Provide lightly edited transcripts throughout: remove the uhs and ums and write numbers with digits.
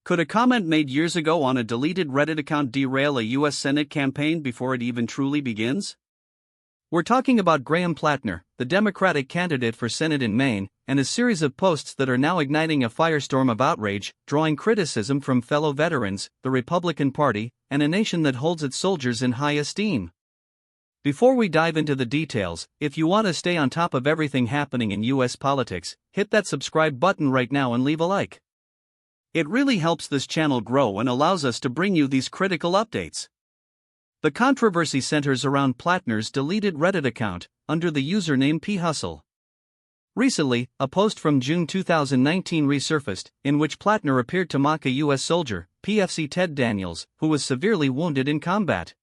Could a comment made years ago on a deleted Reddit account derail a U.S. Senate campaign before it even truly begins? We're talking about Graham Plattner, the Democratic candidate for Senate in Maine, and a series of posts that are now igniting a firestorm of outrage, drawing criticism from fellow veterans, the Republican Party, and a nation that holds its soldiers in high esteem. Before we dive into the details, if you want to stay on top of everything happening in U.S. politics, hit that subscribe button right now and leave a like. It really helps this channel grow and allows us to bring you these critical updates. The controversy centers around Plattner's deleted Reddit account, under the username phustle. Recently, a post from June 2019 resurfaced, in which Plattner appeared to mock a U.S. soldier, PFC Ted Daniels, who was severely wounded in combat.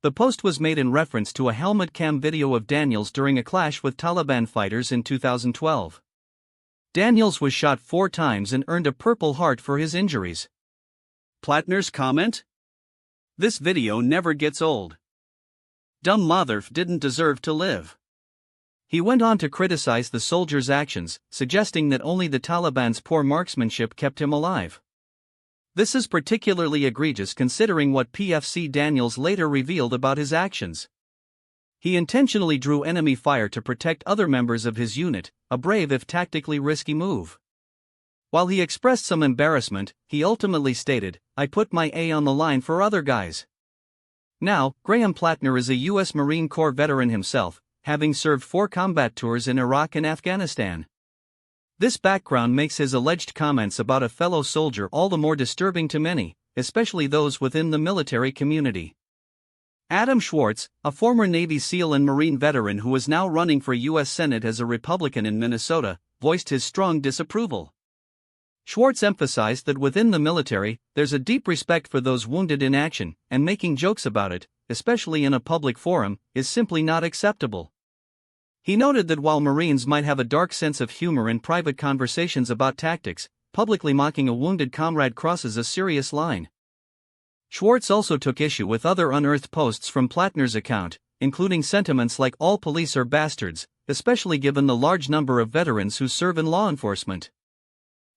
The post was made in reference to a helmet cam video of Daniels during a clash with Taliban fighters in 2012. Daniels was shot 4 times and earned a Purple Heart for his injuries. Plattner's comment? This video never gets old. Dumb motherf didn't deserve to live. He went on to criticize the soldier's actions, suggesting that only the Taliban's poor marksmanship kept him alive. This is particularly egregious considering what PFC Daniels later revealed about his actions. He intentionally drew enemy fire to protect other members of his unit, a brave if tactically risky move. While he expressed some embarrassment, he ultimately stated, "I put my A on the line for other guys." Now, Graham Plattner is a U.S. Marine Corps veteran himself, having served 4 combat tours in Iraq and Afghanistan. This background makes his alleged comments about a fellow soldier all the more disturbing to many, especially those within the military community. Adam Schwartz, a former Navy SEAL and Marine veteran who is now running for U.S. Senate as a Republican in Minnesota, voiced his strong disapproval. Schwartz emphasized that within the military, there's a deep respect for those wounded in action, and making jokes about it, especially in a public forum, is simply not acceptable. He noted that while Marines might have a dark sense of humor in private conversations about tactics, publicly mocking a wounded comrade crosses a serious line. Schwartz also took issue with other unearthed posts from Plattner's account, including sentiments like "all police are bastards," especially given the large number of veterans who serve in law enforcement.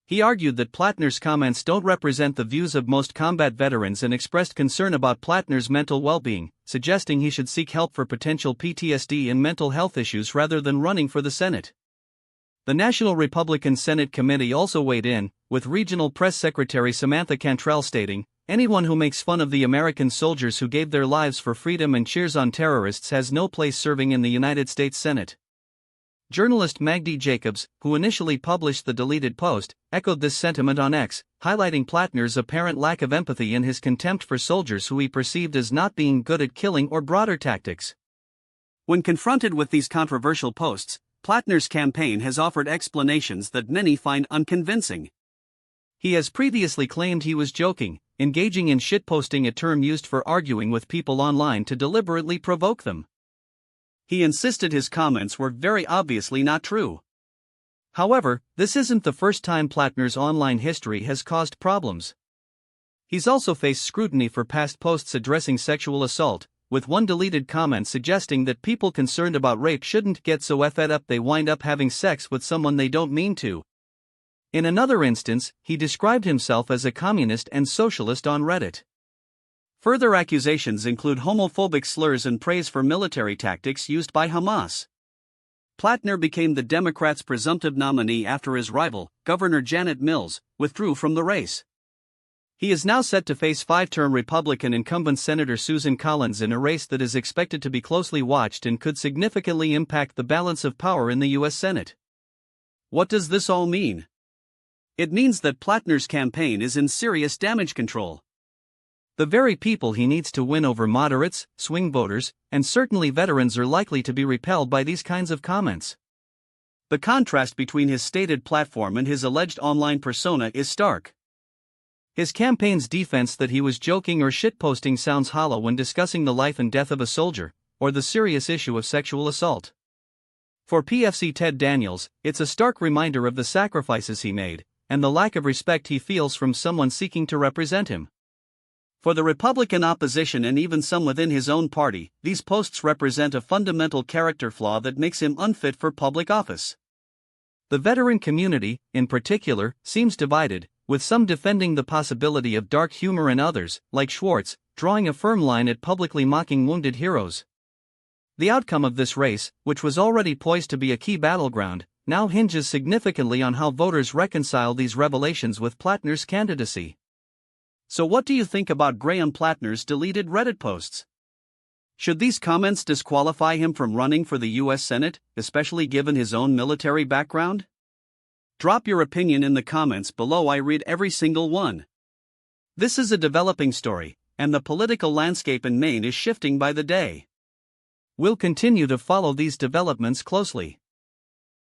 He argued that Plattner's comments don't represent the views of most combat veterans and expressed concern about Plattner's mental well-being, suggesting he should seek help for potential PTSD and mental health issues rather than running for the Senate. The National Republican Senate Committee also weighed in, with Regional Press Secretary Samantha Cantrell stating, "Anyone who makes fun of the American soldiers who gave their lives for freedom and cheers on terrorists has no place serving in the United States Senate." Journalist Magdi Jacobs, who initially published the deleted post, echoed this sentiment on X, highlighting Plattner's apparent lack of empathy and his contempt for soldiers who he perceived as not being good at killing or broader tactics. When confronted with these controversial posts, Plattner's campaign has offered explanations that many find unconvincing. He has previously claimed he was joking, engaging in shitposting, a term used for arguing with people online to deliberately provoke them. He insisted his comments were very obviously not true. However, this isn't the first time Plattner's online history has caused problems. He's also faced scrutiny for past posts addressing sexual assault, with one deleted comment suggesting that people concerned about rape shouldn't get so fed up they wind up having sex with someone they don't mean to. In another instance, he described himself as a communist and socialist on Reddit. Further accusations include homophobic slurs and praise for military tactics used by Hamas. Plattner became the Democrats' presumptive nominee after his rival, Governor Janet Mills, withdrew from the race. He is now set to face 5-term Republican incumbent Senator Susan Collins in a race that is expected to be closely watched and could significantly impact the balance of power in the U.S. Senate. What does this all mean? It means that Plattner's campaign is in serious damage control. The very people he needs to win over moderates, swing voters, and certainly veterans are likely to be repelled by these kinds of comments. The contrast between his stated platform and his alleged online persona is stark. His campaign's defense that he was joking or shitposting sounds hollow when discussing the life and death of a soldier, or the serious issue of sexual assault. For PFC Ted Daniels, it's a stark reminder of the sacrifices he made, and the lack of respect he feels from someone seeking to represent him. For the Republican opposition and even some within his own party, these posts represent a fundamental character flaw that makes him unfit for public office. The veteran community, in particular, seems divided, with some defending the possibility of dark humor and others, like Schwartz, drawing a firm line at publicly mocking wounded heroes. The outcome of this race, which was already poised to be a key battleground, now hinges significantly on how voters reconcile these revelations with Plattner's candidacy. So what do you think about Graham Plattner's deleted Reddit posts? Should these comments disqualify him from running for the U.S. Senate, especially given his own military background? Drop your opinion in the comments below. I read every single one. This is a developing story, and the political landscape in Maine is shifting by the day. We'll continue to follow these developments closely.